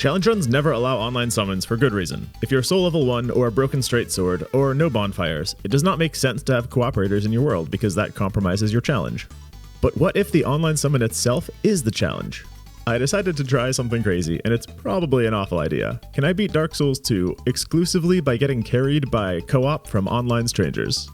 Challenge runs never allow online summons for good reason. If you're soul level 1 or a broken straight sword or no bonfires, it does not make sense to have cooperators in your world because that compromises your challenge. But what if the online summon itself is the challenge? I decided to try something crazy, and it's probably an awful idea. Can I beat Dark Souls 2 exclusively by getting carried by co-op from online strangers?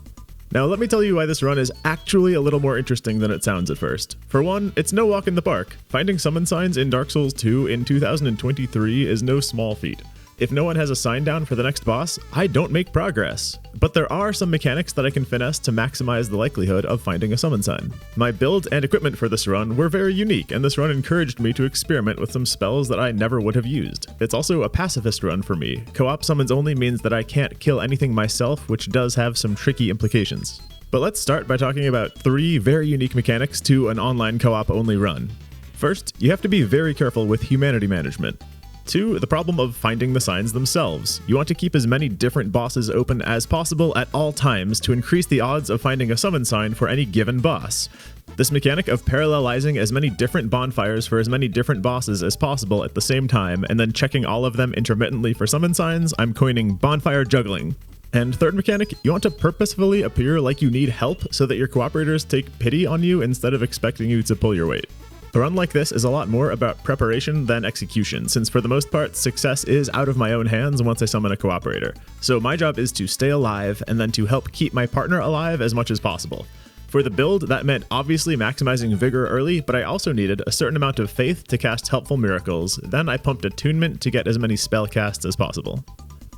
Now let me tell you why this run is actually a little more interesting than it sounds at first. For one, it's no walk in the park. Finding summon signs in Dark Souls 2 in 2023 is no small feat. If no one has a sign down for the next boss, I don't make progress. But there are some mechanics that I can finesse to maximize the likelihood of finding a summon sign. My build and equipment for this run were very unique, and this run encouraged me to experiment with some spells that I never would have used. It's also a pacifist run for me. Co-op summons only means that I can't kill anything myself, which does have some tricky implications. But let's start by talking about 3 very unique mechanics to an online co-op only run. First, you have to be very careful with humanity management. 2, the problem of finding the signs themselves. You want to keep as many different bosses open as possible at all times to increase the odds of finding a summon sign for any given boss. This mechanic of parallelizing as many different bonfires for as many different bosses as possible at the same time, and then checking all of them intermittently for summon signs, I'm coining bonfire juggling. And third mechanic, you want to purposefully appear like you need help so that your cooperators take pity on you instead of expecting you to pull your weight. A run like this is a lot more about preparation than execution, since for the most part, success is out of my own hands once I summon a cooperator. So my job is to stay alive and then to help keep my partner alive as much as possible. For the build, that meant obviously maximizing vigor early, but I also needed a certain amount of faith to cast helpful miracles. Then I pumped attunement to get as many spell casts as possible.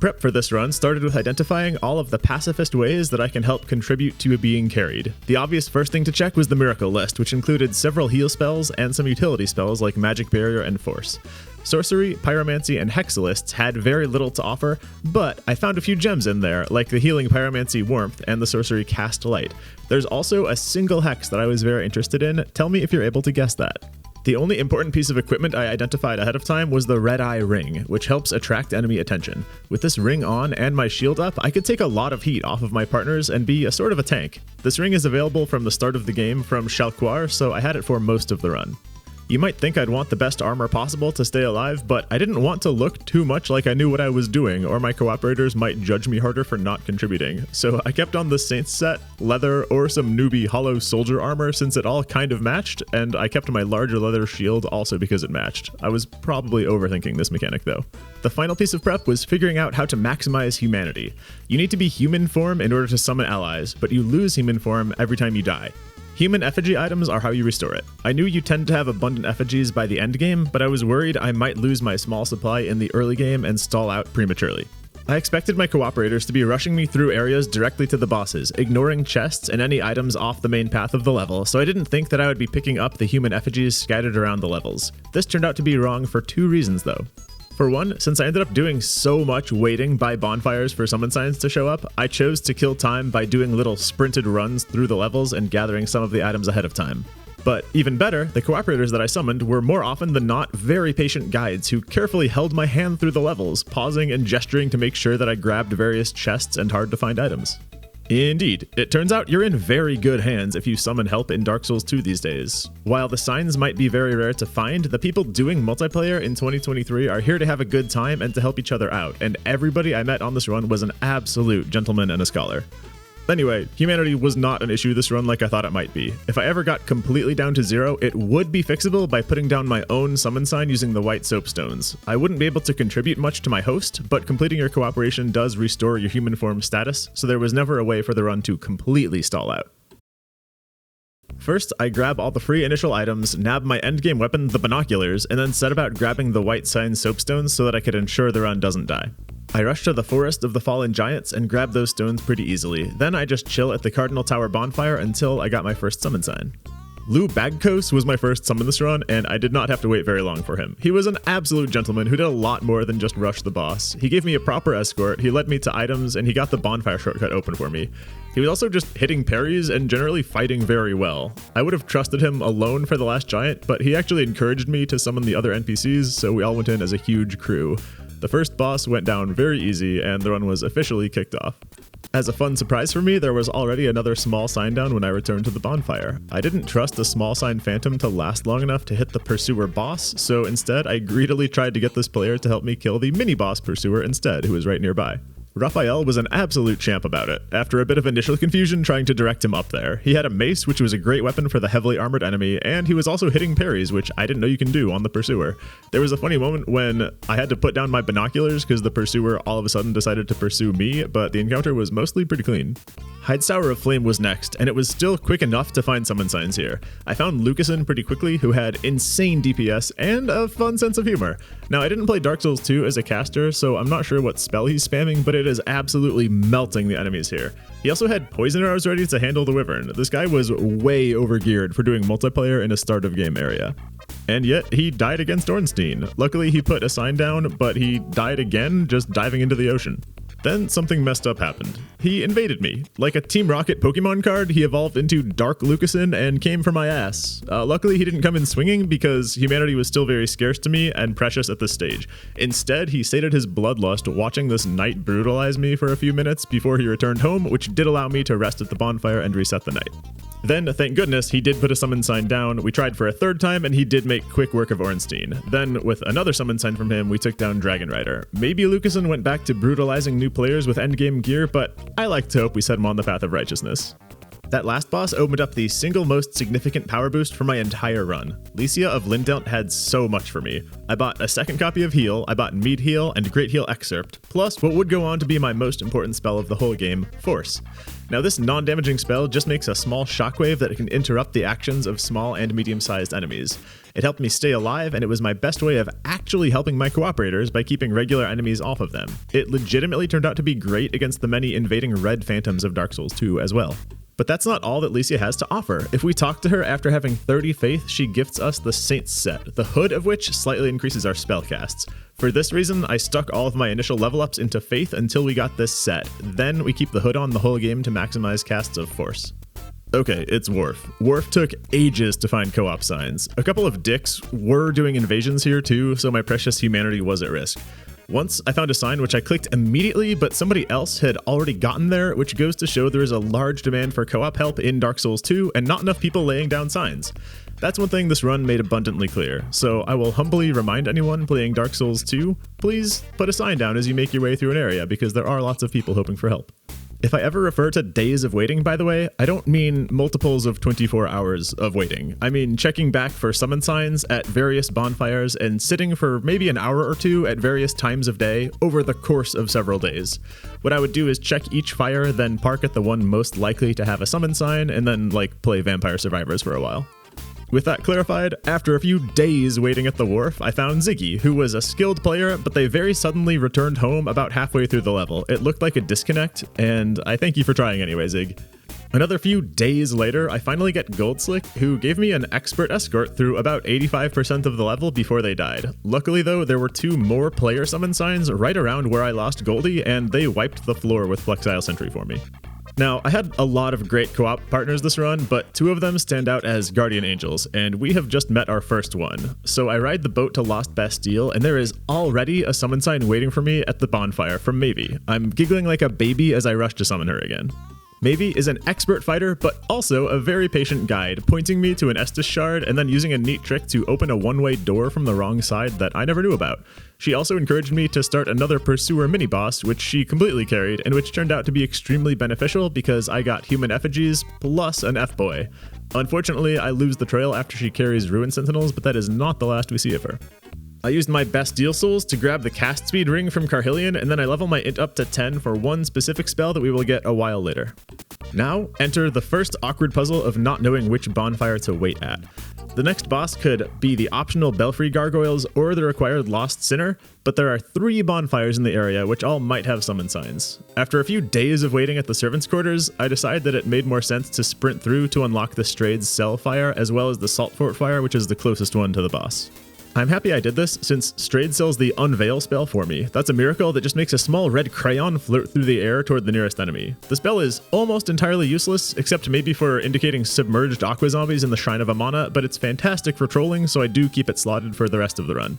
Prep for this run started with identifying all of the pacifist ways that I can help contribute to being carried. The obvious first thing to check was the miracle list, which included several heal spells and some utility spells like magic barrier and force. Sorcery, pyromancy, and hex lists had very little to offer, but I found a few gems in there, like the healing pyromancy warmth and the sorcery cast light. There's also a single hex that I was very interested in. Tell me if you're able to guess that. The only important piece of equipment I identified ahead of time was the red eye ring, which helps attract enemy attention. With this ring on and my shield up, I could take a lot of heat off of my partners and be a sort of a tank. This ring is available from the start of the game from Chalcoir, so I had it for most of the run. You might think I'd want the best armor possible to stay alive, but I didn't want to look too much like I knew what I was doing, or my cooperators might judge me harder for not contributing. So I kept on the Saints set, leather, or some newbie hollow soldier armor since it all kind of matched, and I kept my larger leather shield also because it matched. I was probably overthinking this mechanic though. The final piece of prep was figuring out how to maximize humanity. You need to be human form in order to summon allies, but you lose human form every time you die. Human effigy items are how you restore it. I knew you tend to have abundant effigies by the end game, but I was worried I might lose my small supply in the early game and stall out prematurely. I expected my cooperators to be rushing me through areas directly to the bosses, ignoring chests and any items off the main path of the level, so I didn't think that I would be picking up the human effigies scattered around the levels. This turned out to be wrong for 2 reasons though. For one, since I ended up doing so much waiting by bonfires for summon signs to show up, I chose to kill time by doing little sprinted runs through the levels and gathering some of the items ahead of time. But even better, the cooperators that I summoned were more often than not very patient guides who carefully held my hand through the levels, pausing and gesturing to make sure that I grabbed various chests and hard-to-find items. Indeed, it turns out you're in very good hands if you summon help in Dark Souls 2 these days. While the signs might be very rare to find, the people doing multiplayer in 2023 are here to have a good time and to help each other out, and everybody I met on this run was an absolute gentleman and a scholar. Anyway, humanity was not an issue this run like I thought it might be. If I ever got completely down to 0, it would be fixable by putting down my own summon sign using the white soapstones. I wouldn't be able to contribute much to my host, but completing your cooperation does restore your human form status, so there was never a way for the run to completely stall out. First, I grab all the free initial items, nab my endgame weapon, the binoculars, and then set about grabbing the white sign soapstones so that I could ensure the run doesn't die. I rush to the Forest of the Fallen Giants and grab those stones pretty easily, then I just chill at the Cardinal Tower bonfire until I got my first summon sign. Lou Bagkos was my first summon this run, and I did not have to wait very long for him. He was an absolute gentleman who did a lot more than just rush the boss. He gave me a proper escort, he led me to items, and he got the bonfire shortcut open for me. He was also just hitting parries and generally fighting very well. I would have trusted him alone for the last giant, but he actually encouraged me to summon the other NPCs, so we all went in as a huge crew. The first boss went down very easy, and the run was officially kicked off. As a fun surprise for me, there was already another small sign down when I returned to the bonfire. I didn't trust a small sign phantom to last long enough to hit the pursuer boss, so instead I greedily tried to get this player to help me kill the mini-boss pursuer instead, who was right nearby. Raphael was an absolute champ about it, after a bit of initial confusion trying to direct him up there. He had a mace, which was a great weapon for the heavily armored enemy, and he was also hitting parries, which I didn't know you can do on the pursuer. There was a funny moment when I had to put down my binoculars because the pursuer all of a sudden decided to pursue me, but the encounter was mostly pretty clean. Hidestower of Flame was next, and it was still quick enough to find summon signs here. I found Lucasen pretty quickly, who had insane DPS and a fun sense of humor. Now, I didn't play Dark Souls 2 as a caster, so I'm not sure what spell he's spamming, but it is absolutely melting the enemies here. He also had poison arrows ready to handle the Wyvern. This guy was way overgeared for doing multiplayer in a start of game area. And yet, he died against Ornstein. Luckily, he put a sign down, but he died again just diving into the ocean. Then something messed up happened. He invaded me. Like a Team Rocket Pokemon card, he evolved into Dark Lucasen and came for my ass. Luckily, he didn't come in swinging because humanity was still very scarce to me and precious at this stage. Instead, he sated his bloodlust watching this knight brutalize me for a few minutes before he returned home, which did allow me to rest at the bonfire and reset the night. Then, thank goodness, he did put a summon sign down. We tried for a third time, and he did make quick work of Ornstein. Then, with another summon sign from him, we took down Dragon Rider. Maybe Lucasen went back to brutalizing new players with endgame gear, but I like to hope we set him on the path of righteousness. That last boss opened up the single most significant power boost for my entire run. Licia of Lindelt had so much for me. I bought a second copy of Heal, I bought Mead Heal, and Great Heal Excerpt, plus what would go on to be my most important spell of the whole game, Force. Now this non-damaging spell just makes a small shockwave that can interrupt the actions of small and medium-sized enemies. It helped me stay alive, and it was my best way of actually helping my cooperators by keeping regular enemies off of them. It legitimately turned out to be great against the many invading red phantoms of Dark Souls 2 as well. But that's not all that Licia has to offer. If we talk to her after having 30 faith, she gifts us the Saints set, the hood of which slightly increases our spell casts. For this reason, I stuck all of my initial level ups into faith until we got this set. Then we keep the hood on the whole game to maximize casts of force. Okay, it's Worf. Worf took ages to find co-op signs. A couple of dicks were doing invasions here too, so my precious humanity was at risk. Once I found a sign which I clicked immediately, but somebody else had already gotten there, which goes to show there is a large demand for co-op help in Dark Souls 2 and not enough people laying down signs. That's one thing this run made abundantly clear, so I will humbly remind anyone playing Dark Souls 2, please put a sign down as you make your way through an area because there are lots of people hoping for help. If I ever refer to days of waiting, by the way, I don't mean multiples of 24 hours of waiting. I mean checking back for summon signs at various bonfires and sitting for maybe an hour or two at various times of day over the course of several days. What I would do is check each fire, then park at the one most likely to have a summon sign, and then play Vampire Survivors for a while. With that clarified, after a few days waiting at the wharf, I found Jeigh, who was a skilled player, but they very suddenly returned home about halfway through the level. It looked like a disconnect, and I thank you for trying anyway, Jeigh. Another few days later, I finally get Goldslick, who gave me an expert escort through about 85% of the level before they died. Luckily though, there were two more player summon signs right around where I lost Goldie, and they wiped the floor with Flexile Sentry for me. Now, I had a lot of great co-op partners this run, but two of them stand out as Guardian Angels, and we have just met our first one. So I ride the boat to Lost Bastille, and there is already a summon sign waiting for me at the bonfire from Maybe. I'm giggling like a baby as I rush to summon her again. Maybe is an expert fighter, but also a very patient guide, pointing me to an Estus shard and then using a neat trick to open a one-way door from the wrong side that I never knew about. She also encouraged me to start another Pursuer mini-boss, which she completely carried, and which turned out to be extremely beneficial because I got human effigies plus an F-boy. Unfortunately, I lose the trail after she carries Ruin Sentinels, but that is not the last we see of her. I used my Bastille Souls to grab the cast speed ring from Carhillion, and then I level my int up to 10 for one specific spell that we will get a while later. Now, enter the first awkward puzzle of not knowing which bonfire to wait at. The next boss could be the optional Belfry Gargoyles or the required Lost Sinner, but there are 3 bonfires in the area which all might have summon signs. After a few days of waiting at the servants' quarters, I decided that it made more sense to sprint through to unlock the Strade's Cell Fire as well as the Salt Fort Fire, which is the closest one to the boss. I'm happy I did this, since Strayed sells the Unveil spell for me. That's a miracle that just makes a small red crayon float through the air toward the nearest enemy. The spell is almost entirely useless, except maybe for indicating submerged aqua zombies in the Shrine of Amana, but it's fantastic for trolling, so I do keep it slotted for the rest of the run.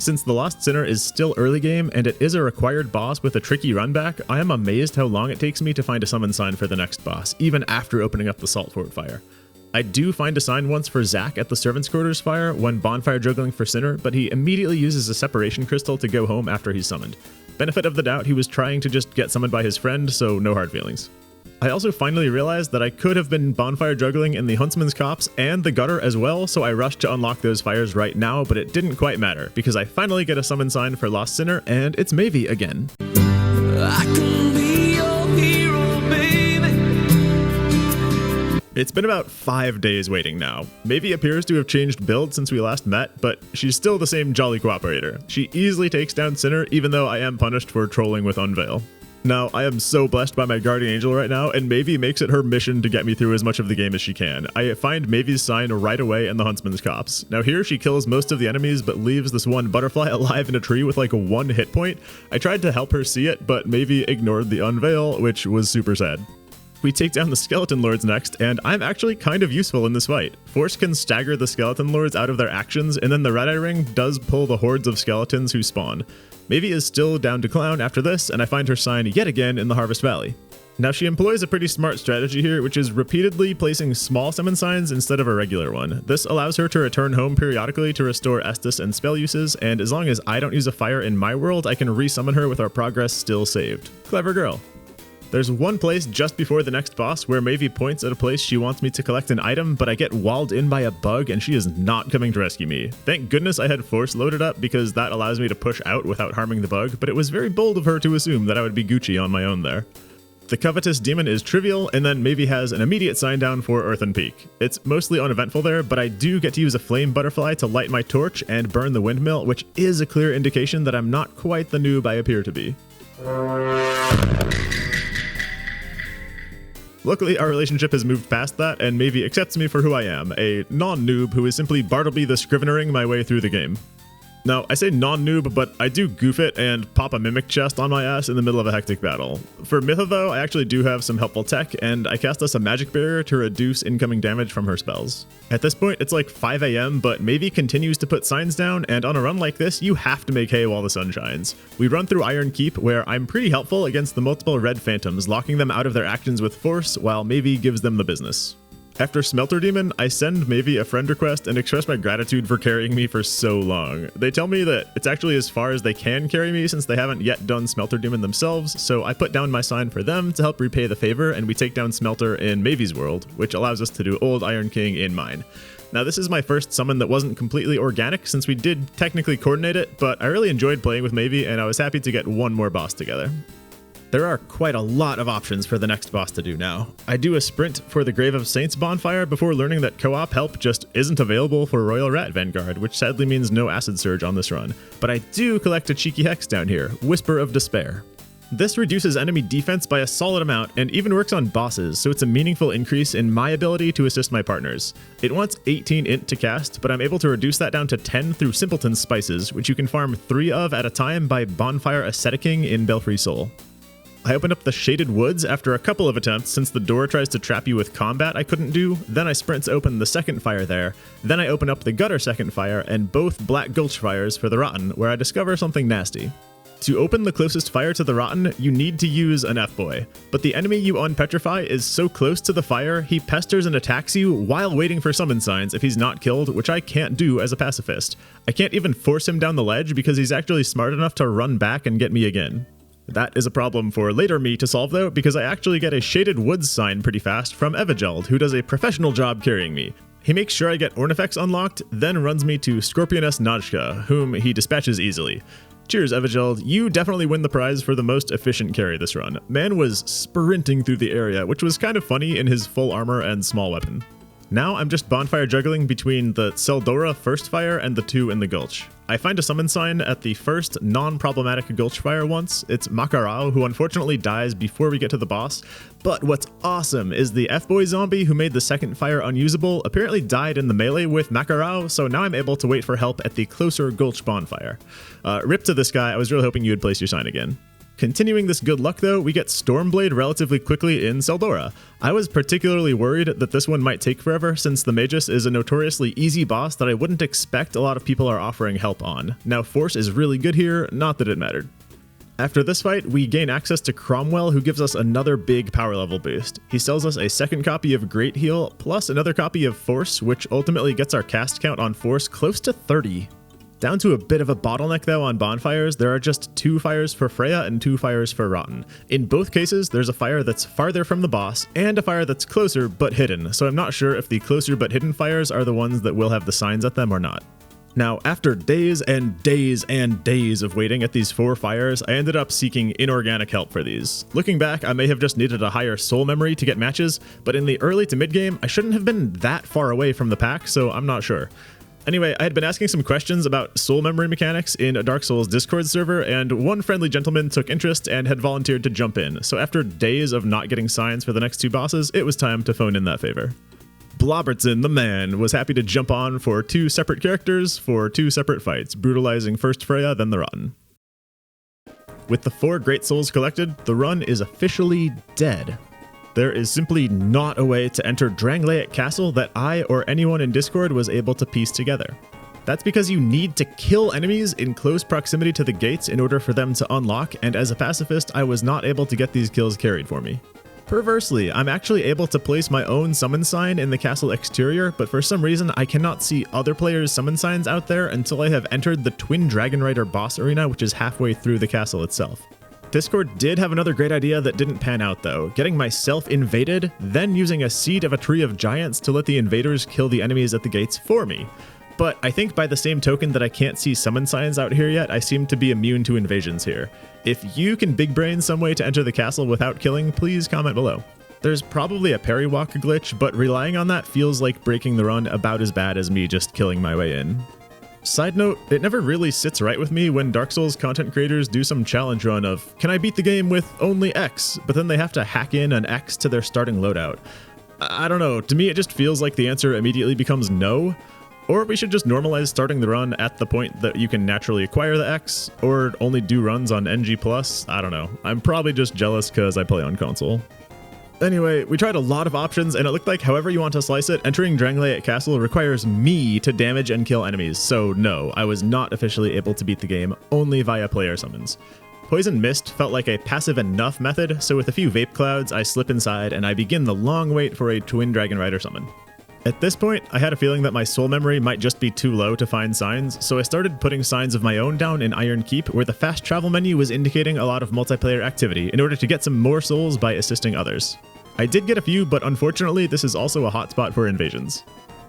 Since the Lost Sinner is still early game and it is a required boss with a tricky runback, I am amazed how long it takes me to find a summon sign for the next boss, even after opening up the Salt Fort Fire. I do find a sign once for Zack at the Servants' Quarters Fire when bonfire juggling for Sinner, but he immediately uses a separation crystal to go home after he's summoned. Benefit of the doubt, he was trying to just get summoned by his friend, so no hard feelings. I also finally realized that I could have been bonfire juggling in the Huntsman's Copse and the Gutter as well, so I rushed to unlock those fires right now, but it didn't quite matter, because I finally get a summon sign for Lost Sinner, and it's Maybe again. I can be your hero, baby. It's been about 5 days waiting now. Maybe appears to have changed build since we last met, but she's still the same jolly cooperator. She easily takes down Sinner, even though I am punished for trolling with Unveil. Now, I am so blessed by my guardian angel right now, and Maybe makes it her mission to get me through as much of the game as she can. I find Maybe's sign right away in the Huntsman's Copse. Now here, she kills most of the enemies, but leaves this one butterfly alive in a tree with like 1 hit point. I tried to help her see it, but Maybe ignored the Unveil, which was super sad. We take down the Skeleton Lords next, and I'm actually kind of useful in this fight. Force can stagger the Skeleton Lords out of their actions, and then the Red Eye Ring does pull the hordes of skeletons who spawn. Maybe is still down to clown after this, and I find her sign yet again in the Harvest Valley. Now she employs a pretty smart strategy here, which is repeatedly placing small summon signs instead of a regular one. This allows her to return home periodically to restore Estus and spell uses, and as long as I don't use a fire in my world, I can resummon her with our progress still saved. Clever girl. There's one place just before the next boss where Maybe points at a place she wants me to collect an item, but I get walled in by a bug and she is not coming to rescue me. Thank goodness I had Force loaded up because that allows me to push out without harming the bug, but it was very bold of her to assume that I would be Gucci on my own there. The Covetous Demon is trivial, and then Maybe has an immediate sign down for Earthen Peak. It's mostly uneventful there, but I do get to use a flame butterfly to light my torch and burn the windmill, which is a clear indication that I'm not quite the noob I appear to be. Luckily, our relationship has moved past that, and Maybe accepts me for who I am, a non-noob who is simply Bartleby the Scrivenering my way through the game. Now, I say non-noob, but I do goof it and pop a Mimic chest on my ass in the middle of a hectic battle. For Mytha though, I actually do have some helpful tech, and I cast us a magic barrier to reduce incoming damage from her spells. At this point, it's like 5 AM, but Maybe continues to put signs down, and on a run like this, you have to make hay while the sun shines. We run through Iron Keep, where I'm pretty helpful against the multiple red phantoms, locking them out of their actions with Force, while Maybe gives them the business. After Smelter Demon, I send Maybe a friend request and express my gratitude for carrying me for so long. They tell me that it's actually as far as they can carry me since they haven't yet done Smelter Demon themselves, so I put down my sign for them to help repay the favor, and we take down Smelter in Maybe's world, which allows us to do Old Iron King in mine. Now this is my first summon that wasn't completely organic since we did technically coordinate it, but I really enjoyed playing with Maybe and I was happy to get one more boss together. There are quite a lot of options for the next boss to do now. I do a sprint for the Grave of Saints bonfire before learning that co-op help just isn't available for Royal Rat Vanguard, which sadly means no Acid Surge on this run. But I do collect a cheeky hex down here, Whisper of Despair. This reduces enemy defense by a solid amount and even works on bosses, so it's a meaningful increase in my ability to assist my partners. It wants 18 int to cast, but I'm able to reduce that down to 10 through Simpleton's Spices, which you can farm 3 of at a time by Bonfire Asceticing in Belfry Soul. I opened up the Shaded Woods after a couple of attempts since the door tries to trap you with combat I couldn't do, then I sprint to open the second fire there, then I open up the Gutter second fire and both Black Gulch fires for the Rotten, where I discover something nasty. To open the closest fire to the Rotten, you need to use an F-Boy, but the enemy you unpetrify is so close to the fire, he pesters and attacks you while waiting for summon signs if he's not killed, which I can't do as a pacifist. I can't even force him down the ledge because he's actually smart enough to run back and get me again. That is a problem for later me to solve though, because I actually get a Shaded Woods sign pretty fast from Evigeld, who does a professional job carrying me. He makes sure I get Ornifex unlocked, then runs me to Scorpioness Najka, whom he dispatches easily. Cheers, Evigeld, you definitely win the prize for the most efficient carry this run. Man was sprinting through the area, which was kind of funny in his full armor and small weapon. Now I'm just bonfire juggling between the Seldora first fire and the 2 in the Gulch. I find a summon sign at the first non-problematic Gulch fire once. It's Makarao, who unfortunately dies before we get to the boss. But what's awesome is the F-Boy zombie who made the second fire unusable apparently died in the melee with Makarao, so now I'm able to wait for help at the closer Gulch bonfire. Rip to this guy, I was really hoping you would place your sign again. Continuing this good luck though, we get Stormblade relatively quickly in Seldora. I was particularly worried that this one might take forever since the Magus is a notoriously easy boss that I wouldn't expect a lot of people are offering help on. Now Force is really good here, not that it mattered. After this fight, we gain access to Cromwell, who gives us another big power level boost. He sells us a second copy of Great Heal, plus another copy of Force, which ultimately gets our cast count on Force close to 30. Down to a bit of a bottleneck though on bonfires, there are just 2 fires for Freya and 2 fires for Rotten. In both cases, there's a fire that's farther from the boss, and a fire that's closer but hidden, so I'm not sure if the closer but hidden fires are the ones that will have the signs at them or not. Now, after days and days and days of waiting at these 4 fires, I ended up seeking inorganic help for these. Looking back, I may have just needed a higher soul memory to get matches, but in the early to mid game, I shouldn't have been that far away from the pack, so I'm not sure. Anyway, I had been asking some questions about soul memory mechanics in a Dark Souls Discord server, and one friendly gentleman took interest and had volunteered to jump in, so after days of not getting signs for the next 2 bosses, it was time to phone in that favor. Blobbertson, the man, was happy to jump on for 2 separate characters for 2 separate fights, brutalizing first Freya, then the Rotten. With the 4 Great Souls collected, the run is officially dead. There is simply not a way to enter Drangleic Castle that I or anyone in Discord was able to piece together. That's because you need to kill enemies in close proximity to the gates in order for them to unlock, and as a pacifist, I was not able to get these kills carried for me. Perversely, I'm actually able to place my own summon sign in the castle exterior, but for some reason I cannot see other players' summon signs out there until I have entered the Twin Dragon Rider boss arena, which is halfway through the castle itself. Discord did have another great idea that didn't pan out though, getting myself invaded, then using a seed of a tree of giants to let the invaders kill the enemies at the gates for me. But I think by the same token that I can't see summon signs out here yet, I seem to be immune to invasions here. If you can big brain some way to enter the castle without killing, please comment below. There's probably a parry walk glitch, but relying on that feels like breaking the run about as bad as me just killing my way in. Side note, it never really sits right with me when Dark Souls content creators do some challenge run of, can I beat the game with only X, but then they have to hack in an X to their starting loadout. I don't know, to me it just feels like the answer immediately becomes no. Or we should just normalize starting the run at the point that you can naturally acquire the X, or only do runs on NG+, I don't know. I'm probably just jealous because I play on console. Anyway, we tried a lot of options, and it looked like however you want to slice it, entering Drangleic Castle requires me to damage and kill enemies, so no, I was not officially able to beat the game, only via player summons. Poison Mist felt like a passive enough method, so with a few vape clouds, I slip inside and I begin the long wait for a Twin Dragon Rider summon. At this point, I had a feeling that my soul memory might just be too low to find signs, so I started putting signs of my own down in Iron Keep, where the fast travel menu was indicating a lot of multiplayer activity in order to get some more souls by assisting others. I did get a few, but unfortunately this is also a hotspot for invasions.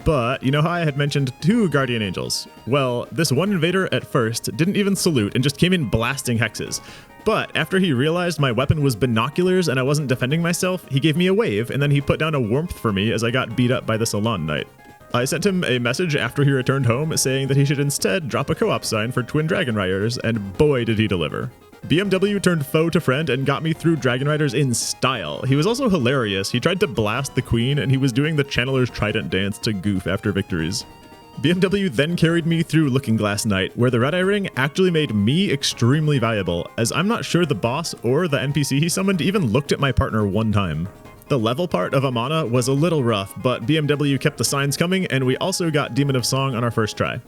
But you know how I had mentioned 2 Guardian Angels? Well, this one invader at first didn't even salute and just came in blasting hexes. But after he realized my weapon was binoculars and I wasn't defending myself, he gave me a wave and then he put down a warmth for me as I got beat up by the Salon Knight. I sent him a message after he returned home saying that he should instead drop a co-op sign for Twin Dragon Riders, and boy did he deliver. BMW turned foe to friend and got me through Dragon Riders in style. He was also hilarious. He tried to blast the queen and he was doing the Channeler's Trident dance to goof after victories. BMW then carried me through Looking Glass Night, where the Red Eye Ring actually made me extremely valuable, as I'm not sure the boss or the NPC he summoned even looked at my partner one time. The level part of Amana was a little rough, but BMW kept the signs coming and we also got Demon of Song on our first try.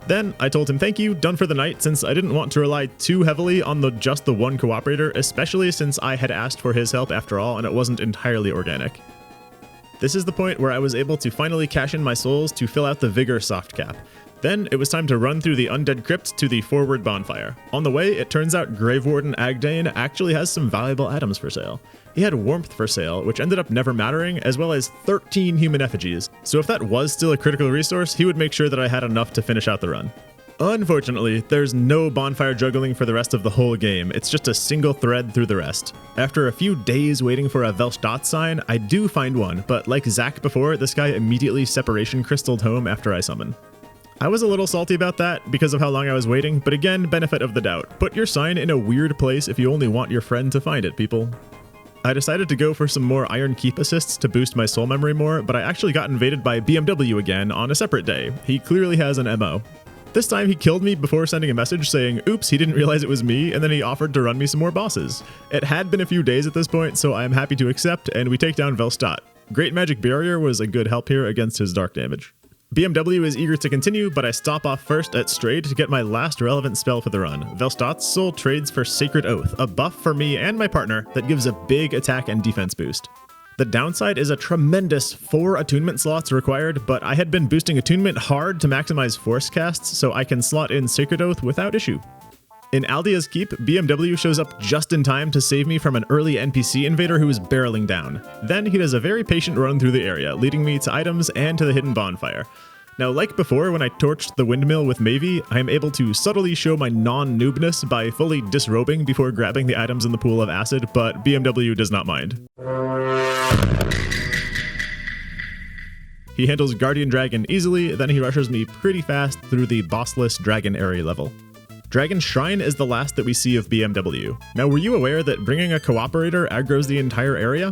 Then I told him thank you, done for the night, since I didn't want to rely too heavily on just the one cooperator, especially since I had asked for his help after all and it wasn't entirely organic. This is the point where I was able to finally cash in my souls to fill out the Vigor soft cap. Then it was time to run through the Undead Crypt to the forward bonfire. On the way, it turns out Grave Warden Agdane actually has some valuable items for sale. He had Warmth for sale, which ended up never mattering, as well as 13 human effigies. So if that was still a critical resource, he would make sure that I had enough to finish out the run. Unfortunately, there's no bonfire juggling for the rest of the whole game, it's just a single thread through the rest. After a few days waiting for a Velstadt sign, I do find one, but like Zach before, this guy immediately separation crystalled home after I summon. I was a little salty about that because of how long I was waiting, but again, benefit of the doubt. Put your sign in a weird place if you only want your friend to find it, people. I decided to go for some more Iron Keep assists to boost my soul memory more, but I actually got invaded by BMW again on a separate day. He clearly has an MO. This time he killed me before sending a message saying, oops, he didn't realize it was me, and then he offered to run me some more bosses. It had been a few days at this point, so I am happy to accept, and we take down Velstadt. Great Magic Barrier was a good help here against his dark damage. BMW is eager to continue, but I stop off first at Strayed to get my last relevant spell for the run. Velstadt's Soul trades for Sacred Oath, a buff for me and my partner that gives a big attack and defense boost. The downside is a tremendous 4 attunement slots required, but I had been boosting attunement hard to maximize force casts, so I can slot in Sacred Oath without issue. In Aldia's Keep, BMW shows up just in time to save me from an early NPC invader who is barreling down. Then he does a very patient run through the area, leading me to items and to the hidden bonfire. Now, like before when I torched the windmill with Mavie, I am able to subtly show my non-noobness by fully disrobing before grabbing the items in the pool of acid, but BMW does not mind. He handles Guardian Dragon easily, then he rushes me pretty fast through the bossless Dragon area level. Dragon Shrine is the last that we see of BMW. Now, were you aware that bringing a cooperator aggroes the entire area?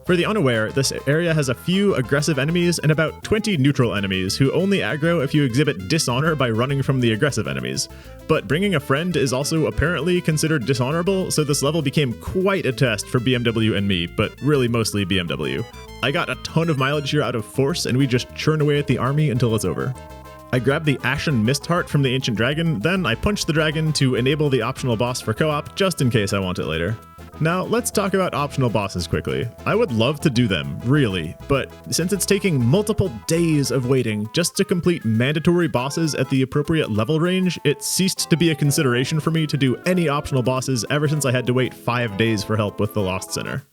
For the unaware, this area has a few aggressive enemies and about 20 neutral enemies who only aggro if you exhibit dishonor by running from the aggressive enemies. But bringing a friend is also apparently considered dishonorable, so this level became quite a test for BMW and me, but really mostly BMW. I got a ton of mileage here out of force, and we just churn away at the army until it's over. I grab the Ashen Mist Heart from the Ancient Dragon, then I punch the dragon to enable the optional boss for co-op, just in case I want it later. Now, let's talk about optional bosses quickly. I would love to do them, really, but since it's taking multiple days of waiting just to complete mandatory bosses at the appropriate level range, it ceased to be a consideration for me to do any optional bosses ever since I had to wait 5 days for help with the Lost Sinner.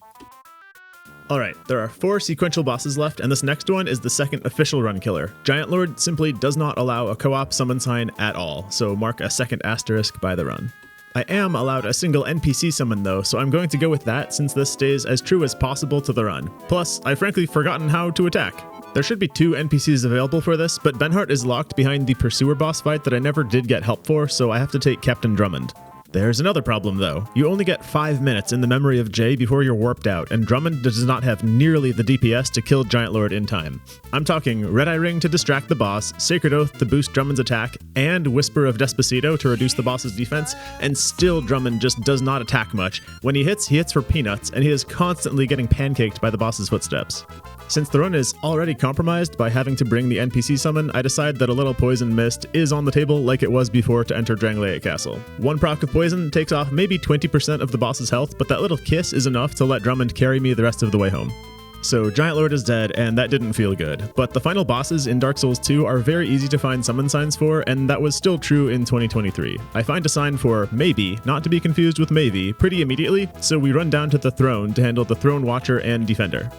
Alright, there are 4 sequential bosses left, and this next one is the second official run killer. Giant Lord simply does not allow a co-op summon sign at all, so mark a second asterisk by the run. I am allowed a single NPC summon though, so I'm going to go with that since this stays as true as possible to the run. Plus, I've frankly forgotten how to attack. There should be 2 NPCs available for this, but Benhart is locked behind the Pursuer boss fight that I never did get help for, so I have to take Captain Drummond. There's another problem though. You only get 5 minutes in the memory of Jeigh before you're warped out, and Drummond does not have nearly the DPS to kill Giant Lord in time. I'm talking Red Eye Ring to distract the boss, Sacred Oath to boost Drummond's attack, and Whisper of Despacito to reduce the boss's defense, and still Drummond just does not attack much. When he hits for peanuts, and he is constantly getting pancaked by the boss's footsteps. Since the run is already compromised by having to bring the NPC summon, I decide that a little poison mist is on the table like it was before to enter Drangleic Castle. 1 proc of poison takes off maybe 20% of the boss's health, but that little kiss is enough to let Drummond carry me the rest of the way home. So Giant Lord is dead, and that didn't feel good. But the final bosses in Dark Souls 2 are very easy to find summon signs for, and that was still true in 2023. I find a sign for Maybe, not to be confused with Mavie, pretty immediately, so we run down to the throne to handle the Throne Watcher and Defender.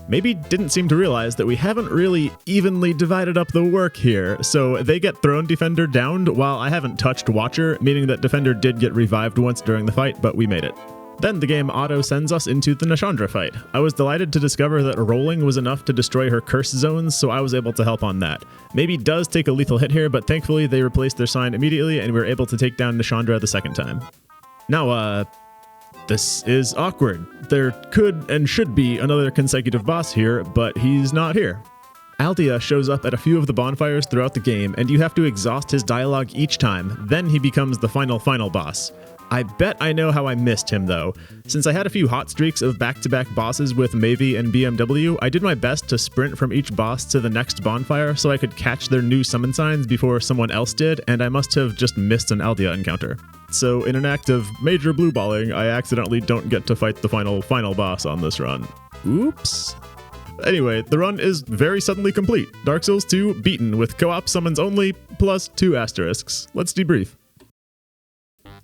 Maybe didn't seem to realize that we haven't really evenly divided up the work here, so they get Throne Defender downed while I haven't touched Watcher, meaning that Defender did get revived once during the fight, but we made it. Then the game auto sends us into the Nashandra fight. I was delighted to discover that rolling was enough to destroy her curse zones, so I was able to help on that. Maybe does take a lethal hit here, but thankfully they replaced their sign immediately and we were able to take down Nashandra the second time. Now, this is awkward. There could and should be another consecutive boss here, but he's not here. Aldia shows up at a few of the bonfires throughout the game, and you have to exhaust his dialogue each time, then he becomes the final boss. I bet I know how I missed him though. Since I had a few hot streaks of back-to-back bosses with Mavie and BMW, I did my best to sprint from each boss to the next bonfire so I could catch their new summon signs before someone else did, and I must have just missed an Aldia encounter. So in an act of major blueballing, I accidentally don't get to fight the final boss on this run. Oops. Anyway, the run is very suddenly complete. Dark Souls 2 beaten with co-op summons only, plus 2 asterisks. Let's debrief.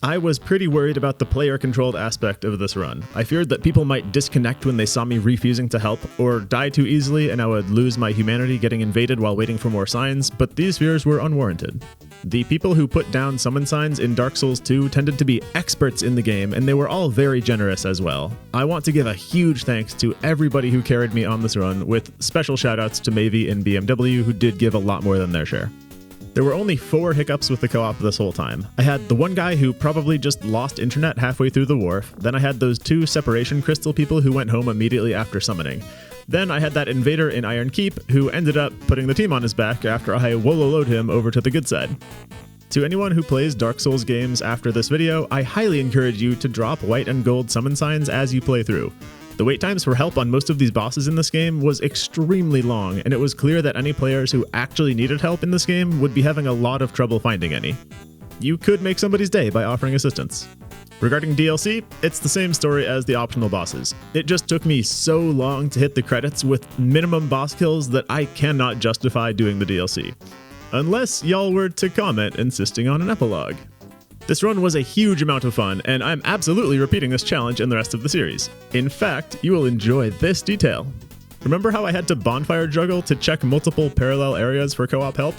I was pretty worried about the player-controlled aspect of this run. I feared that people might disconnect when they saw me refusing to help, or die too easily and I would lose my humanity getting invaded while waiting for more signs, but these fears were unwarranted. The people who put down summon signs in Dark Souls 2 tended to be experts in the game, and they were all very generous as well. I want to give a huge thanks to everybody who carried me on this run, with special shoutouts to Mavie and BMW who did give a lot more than their share. There were only 4 hiccups with the co-op this whole time. I had the one guy who probably just lost internet halfway through the wharf, then I had those 2 separation crystal people who went home immediately after summoning. Then I had that invader in Iron Keep who ended up putting the team on his back after I wololoed him over to the good side. To anyone who plays Dark Souls games after this video, I highly encourage you to drop white and gold summon signs as you play through. The wait times for help on most of these bosses in this game was extremely long, and it was clear that any players who actually needed help in this game would be having a lot of trouble finding any. You could make somebody's day by offering assistance. Regarding DLC, it's the same story as the optional bosses. It just took me so long to hit the credits with minimum boss kills that I cannot justify doing the DLC. Unless y'all were to comment insisting on an epilogue. This run was a huge amount of fun, and I'm absolutely repeating this challenge in the rest of the series. In fact, you will enjoy this detail. Remember how I had to bonfire juggle to check multiple parallel areas for co-op help?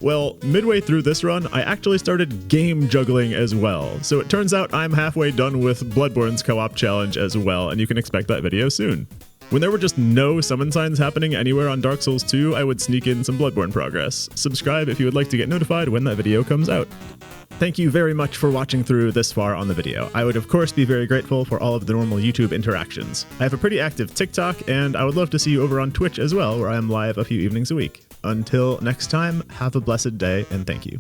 Well, midway through this run, I actually started game juggling as well, so it turns out I'm halfway done with Bloodborne's co-op challenge as well, and you can expect that video soon. When there were just no summon signs happening anywhere on Dark Souls 2, I would sneak in some Bloodborne progress. Subscribe if you would like to get notified when that video comes out. Thank you very much for watching through this far on the video. I would of course be very grateful for all of the normal YouTube interactions. I have a pretty active TikTok, and I would love to see you over on Twitch as well, where I am live a few evenings a week. Until next time, have a blessed day, and thank you.